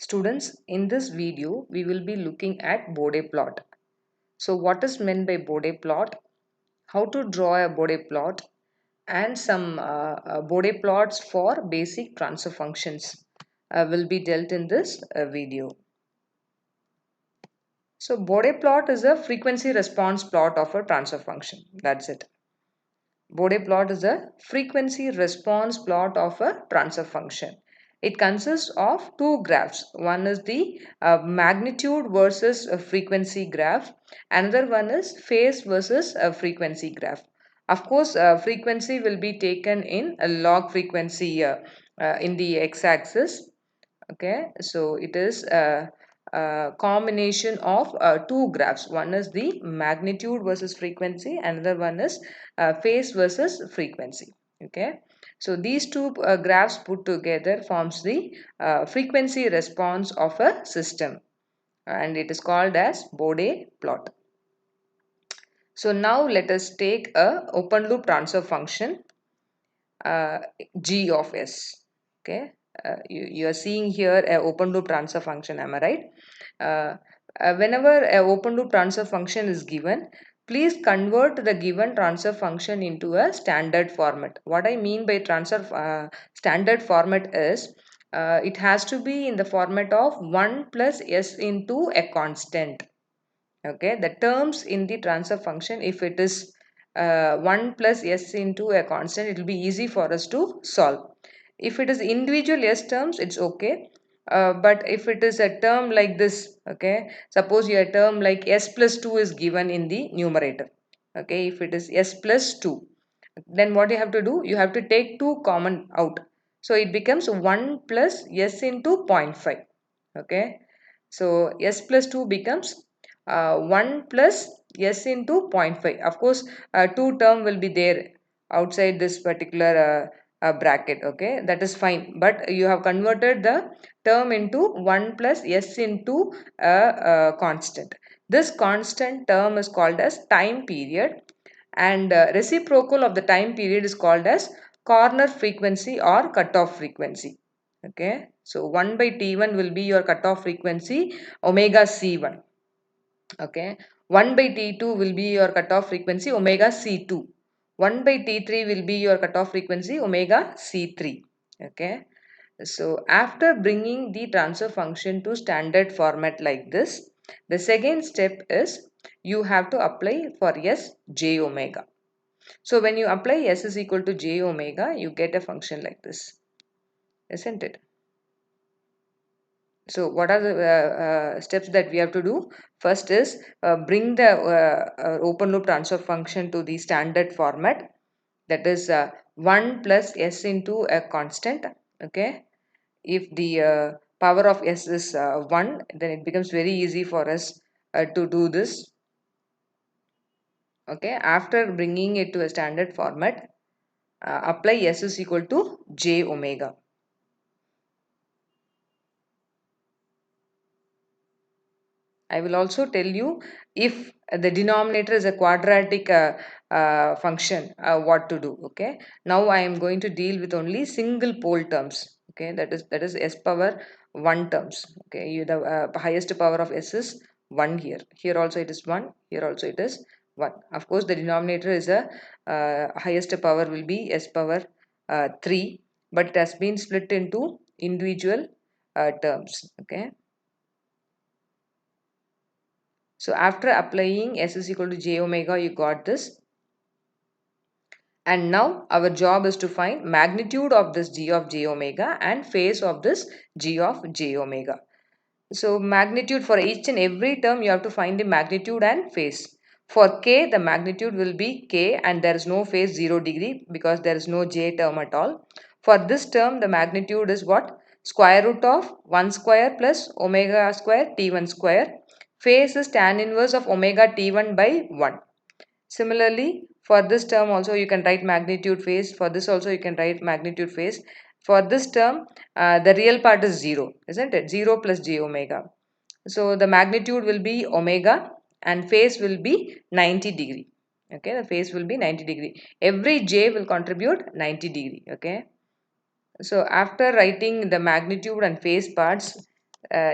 Students, in this video, we will be looking at Bode plot. So what is meant by Bode plot? How to draw a Bode plot and some Bode plots for basic transfer functions will be dealt in this video. So Bode plot is a frequency response plot of a transfer function. That's it. Bode plot is a frequency response plot of a transfer function. It consists of two graphs. One is the magnitude versus a frequency graph. Another one is phase versus a frequency graph. Of course, frequency will be taken in a log frequency in the x-axis. Okay, so it is a combination of two graphs. One is the magnitude versus frequency, another one is phase versus frequency. Okay, so these two graphs put together forms the frequency response of a system, and it is called as Bode plot. So now let us take a open loop transfer function uh, g of s. Okay, you are seeing here a open loop transfer function, am I right? uh, Whenever a open loop transfer function is given, please convert the given transfer function into a standard format. What I mean by transfer standard format is it has to be in the format of 1 plus s into a constant. Okay, the terms in the transfer function, if it is 1 plus s into a constant, it will be easy for us to solve. If it is individual s terms, it's okay. But if it is a term like this, okay, suppose your term like s plus 2 is given in the numerator. Okay, if it is s plus 2, then what you have to do, you have to take 2 common out. So it becomes 1 plus s into zero point 0.5. Okay, so s plus 2 becomes 1 plus s into zero point 0.5. Of course, 2 term will be there outside this particular bracket. Okay, that is fine. But you have converted the term into 1 plus s into a constant. This constant term is called as time period, and reciprocal of the time period is called as corner frequency or cutoff frequency. Okay, so 1 by t1 will be your cutoff frequency omega c1. Okay, 1 by t2 will be your cutoff frequency omega c2. 1 by t3 will be your cutoff frequency omega c3. Okay, so after bringing the transfer function to standard format like this, the second step is you have to apply for s j omega. So when you apply s is equal to j omega, you get a function like this, isn't it? So what are the steps that we have to do? First is bring the open loop transfer function to the standard format, that is 1 plus s into a constant. Okay, if the power of s is 1, then it becomes very easy for us to do this. Okay, after bringing it to a standard format, apply s is equal to j omega. I will also tell you, if the denominator is a quadratic function, what to do. Okay, now I am going to deal with only single pole terms. Okay, that is s power 1 terms. Okay, the highest power of s is 1 here. Here also it is 1. Here also it is 1. Of course, the denominator is a highest power will be s power 3, but it has been split into individual terms. Okay. So after applying s is equal to j omega, you got this. And now our job is to find magnitude of this g of j omega and phase of this g of j omega. So magnitude, for each and every term you have to find the magnitude and phase. For k, the magnitude will be k and there is no phase 0 degree because there is no j term at all. For this term, the magnitude is what? Square root of 1 square plus omega square t1 square. Phase is tan inverse of omega t1 by 1. Similarly, for this term also you can write magnitude phase. For this also you can write magnitude phase. For this term, the real part is 0, isn't it? 0 plus j omega. So the magnitude will be omega and phase will be 90 degree. Okay, the phase will be 90 degree. Every j will contribute 90 degree. Okay. So after writing the magnitude and phase parts,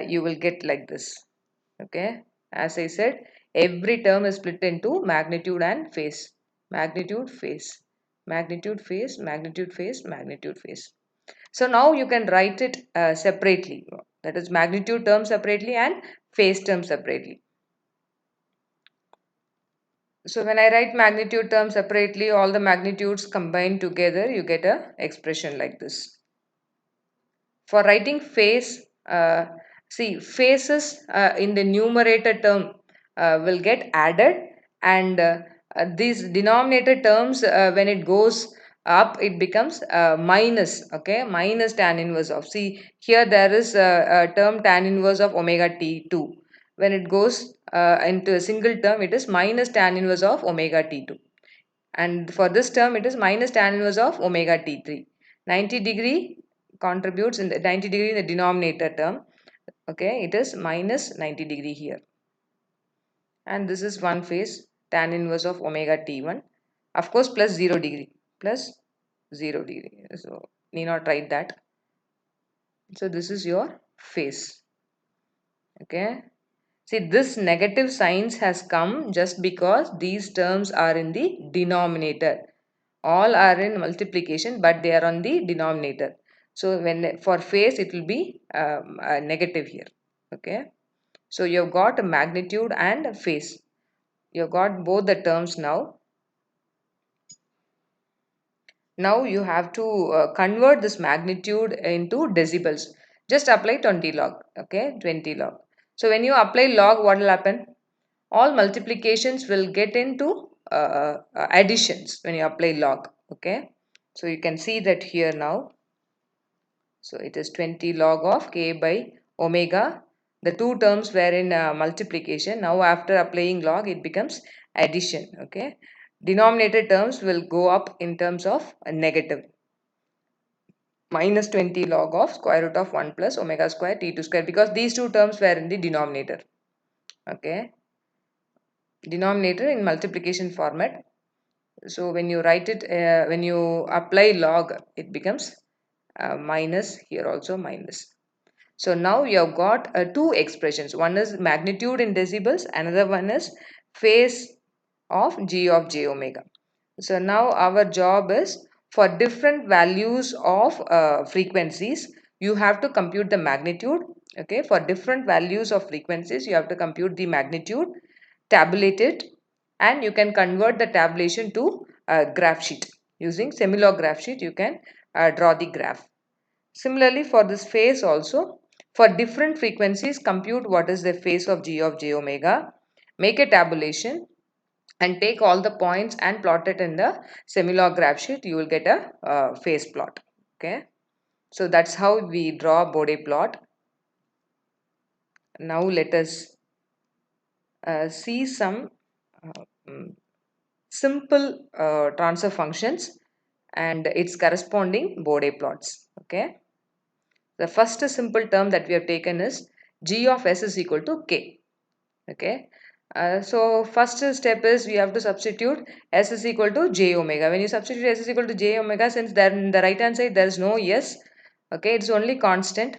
you will get like this. Okay, as I said, every term is split into magnitude and phase. Magnitude, phase, magnitude, phase, magnitude, phase, magnitude, phase. So now you can write it separately. That is magnitude term separately and phase term separately. So when I write magnitude term separately, all the magnitudes combined together, you get a expression like this. For writing phase, see phases in the numerator term will get added, and these denominator terms when it goes up it becomes minus, okay, minus tan inverse of, see here there is a term tan inverse of omega t2. When it goes into a single term it is minus tan inverse of omega t2, and for this term it is minus tan inverse of omega t3. 90 degree contributes in the 90 degree in the denominator term, okay, it is minus 90 degree here, and this is one phase tan inverse of omega t1, of course plus 0 degree, plus 0 degree, so need not write that. So this is your phase. Okay, see this negative signs has come just because these terms are in the denominator. All are in multiplication but they are on the denominator. So when for phase it will be a negative here. Okay, so you've got a magnitude and a phase. You've got both the terms now. Now you have to convert this magnitude into decibels. Just apply 20 log. Okay, 20 log. So when you apply log, what will happen? All multiplications will get into additions when you apply log. Okay, so you can see that here now. So it is 20 log of k by omega. The two terms were in multiplication. Now after applying log it becomes addition. Okay, denominator terms will go up in terms of a negative. Minus 20 log of square root of 1 plus omega square t2 square, because these two terms were in the denominator. Okay, denominator in multiplication format. So when you write it, when you apply log, it becomes minus, here also minus. So now you have got two expressions. One is magnitude in decibels, another one is phase of g of j omega. So now our job is for different values of frequencies, you have to compute the magnitude. Okay, for different values of frequencies, you have to compute the magnitude, tabulate it, and you can convert the tabulation to a graph sheet. Using Semilog graph sheet, you can draw the graph. Similarly, for this phase also, for different frequencies, compute what is the phase of g of j omega, make a tabulation, and take all the points and plot it in the Semilog graph sheet. You will get a phase plot. Okay, so that's how we draw Bode plot. Now let us see some mm, simple transfer functions and its corresponding Bode plots. Okay, the first simple term that we have taken is g of s is equal to k. Okay, so first step is we have to substitute s is equal to j omega. When you substitute s is equal to j omega, since there in the right hand side there is no s, okay, it's only constant.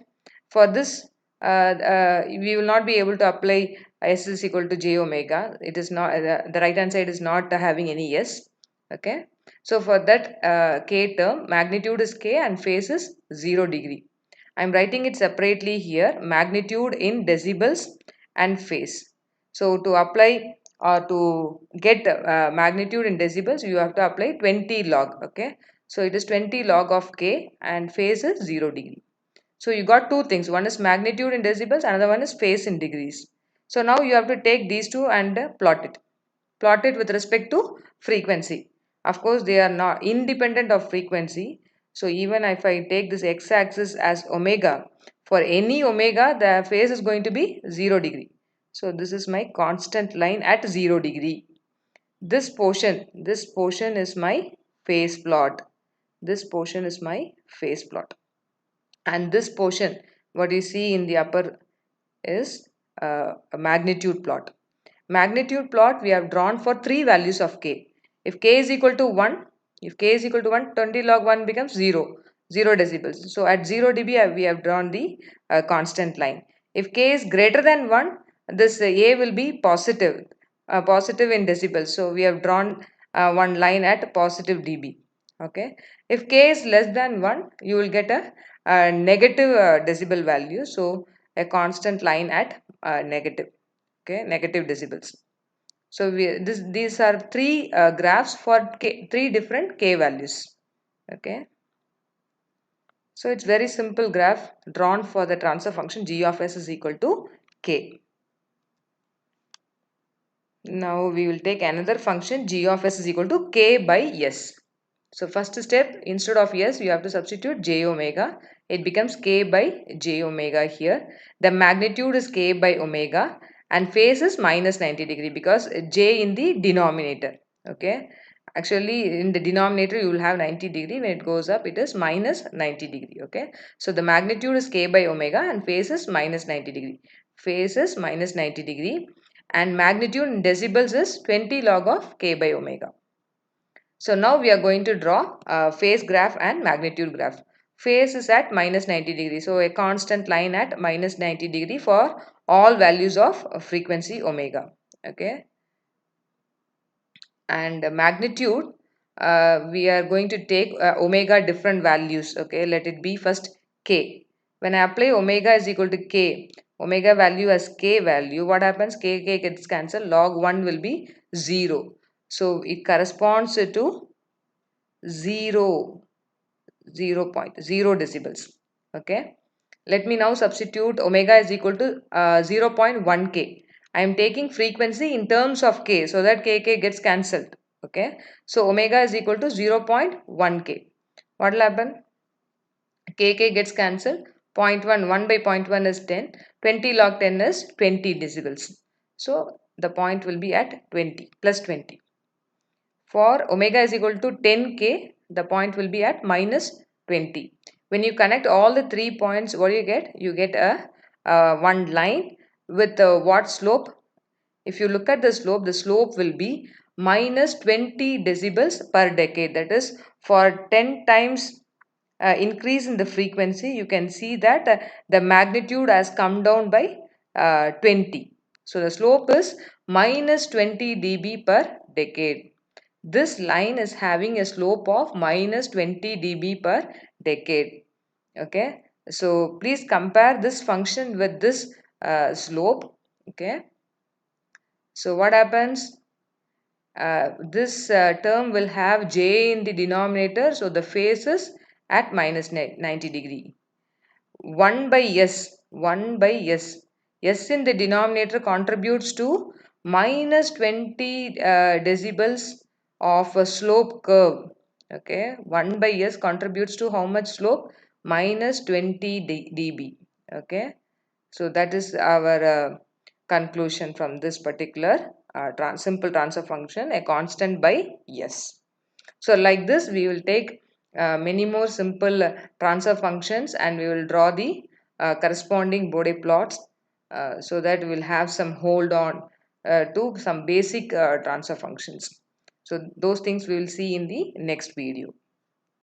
For this we will not be able to apply s is equal to j omega. It is not the right hand side is not having any s. Okay, so for that k term, magnitude is k and phase is 0 degree. I am writing it separately here, magnitude in decibels and phase. So to apply or to get magnitude in decibels, you have to apply 20 log. Okay, so it is 20 log of k and phase is 0 degree. So you got two things, one is magnitude in decibels, another one is phase in degrees. So now you have to take these two and plot it with respect to frequency. Of course they are not independent of frequency. So even if I take this x-axis as omega, for any omega the phase is going to be 0 degree. So this is my constant line at 0 degree. This portion is my phase plot. This portion is my phase plot. And this portion, what you see in the upper is a magnitude plot. Magnitude plot we have drawn for three values of k. If k is equal to 1, if k is equal to 1, 20 log 1 becomes 0, 0 decibels. So at 0 dB we have drawn the constant line. If k is greater than 1, this a will be positive, positive in decibels. So we have drawn one line at positive dB. Okay. If k is less than 1, you will get a negative decibel value. So a constant line at negative. Okay, negative decibels. So these are three graphs for three different k values. Okay. So it's very simple graph drawn for the transfer function g of s is equal to k. Now we will take another function g of s is equal to k by s. So first step, instead of s you have to substitute j omega. It becomes k by j omega here. The magnitude is k by omega and phase is minus 90 degree because j in the denominator. Okay. Actually in the denominator you will have 90 degree. When it goes up it is minus 90 degree. Okay. So the magnitude is k by omega and phase is minus 90 degree. Phase is minus 90 degree and magnitude in decibels is 20 log of k by omega. So now we are going to draw a phase graph and magnitude graph. Phase is at minus 90 degree. So a constant line at minus 90 degree for all values of frequency omega. Okay. And magnitude, we are going to take omega different values. Okay. Let it be first k. When I apply omega is equal to k, omega value as k value, what happens? K gets cancelled. Log 1 will be 0. So it corresponds to 0 0.0 decibels. Okay. Let me now substitute omega is equal to 0.1 k. I am taking frequency in terms of k so that k gets cancelled. Okay. So omega is equal to 0.1 k. What will happen? K gets cancelled. 0.1, 1 by 0.1 is 10. 20 log 10 is 20 decibels. So the point will be at 20 plus 20. For omega is equal to 10k, the point will be at minus 20. When you connect all the 3 points, what do you get? You get a one line with what slope? If you look at the slope will be minus 20 decibels per decade. That is, for 10 times increase in the frequency, you can see that the magnitude has come down by 20. So the slope is minus 20 dB per decade. This line is having a slope of minus 20 dB per decade. Okay. So please compare this function with this slope. Okay. So what happens? This term will have j in the denominator. So the phase is at minus 90 degree. 1 by s, 1 by s. S in the denominator contributes to minus 20 decibels of a slope curve. Okay, 1 by s contributes to how much slope? Minus 20 dB. Okay, so that is our conclusion from this particular simple transfer function, a constant by s. So like this we will take many more simple transfer functions and we will draw the corresponding Bode plots so that we will have some hold on to some basic transfer functions. So those things we will see in the next video.